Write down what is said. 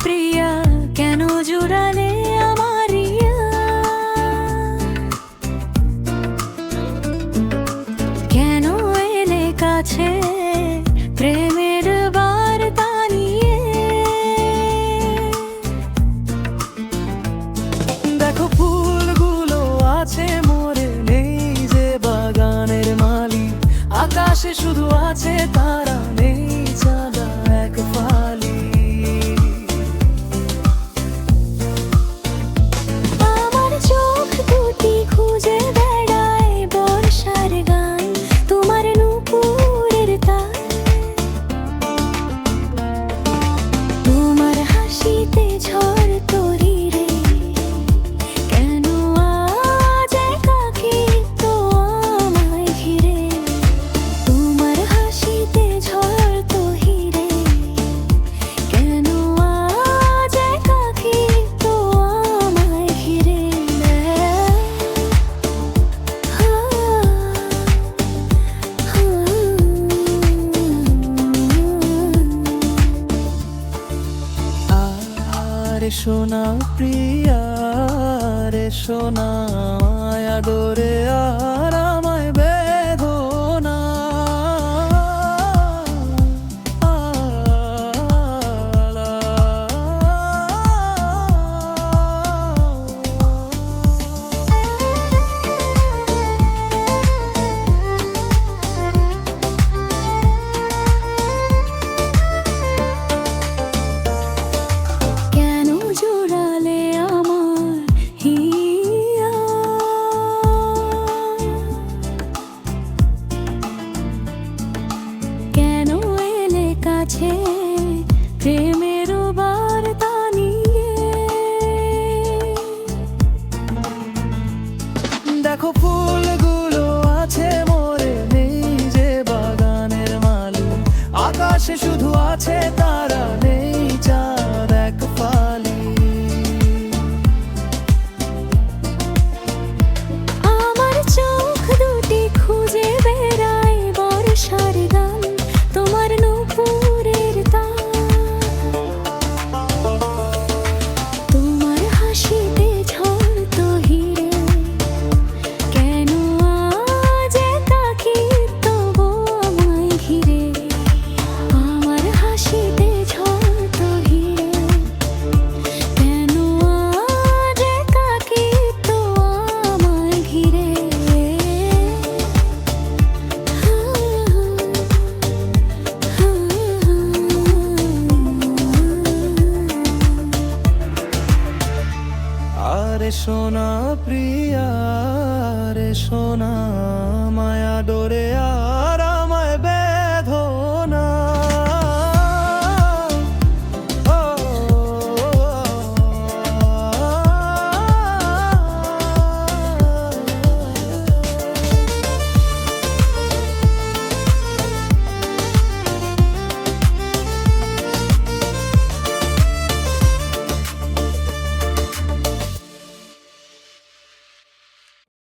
প্রিয়া, কেন জুড়ালে আমার ইয়া? কেন এলে কাছে প্রেমের বার্তা নিয়ে? দেখো ফুলগুলো আছে মরে, নেই যে বাগানের মালি। আকাশে শুধু আছে তারা, নেই চাঁদা এক ফালি। আমার চোখ দুটি খুঁজে বেড়ায় বর্ষার গান, তোমার নূপুরের তার। তোমার হাসিতে ঝড় তরি রে, কেন আজ একাকী তো আমায় ঘিরে? তোমার হাসিতে ঝড় তরি রে, কেন আজ একাকী তো আমায় ঘিরে? আরে সোনা প্রিয়া রে, সোনা মায়া ডোরে আর আমায় বেঁধো না। কেন জোড়ালে আমার হিয়া? কেন এলে কাছে প্রেমের বার্তা নিয়ে? দেখো ফুলগুলো আছে মরে, নেই যে বাগানের মালি। আকাশে শুধু আছে তারা, নেই চাঁদ এক ফালি। আমার চোখ দুটি খুঁজে বেড়ায় বর্ষার গান, তোমার নূপুরের তার। তোমার হাসিতে ঝড় তহিরে, কেন আজ একাকী তবু আমায় ঘিরে? আমার হাসিতে ঝড় তহিরে, কেন আজ একাকী তো আমায় ঘিরে? আরে সোনা প্রিয়া রে, সোনা মায়া ডোরে আর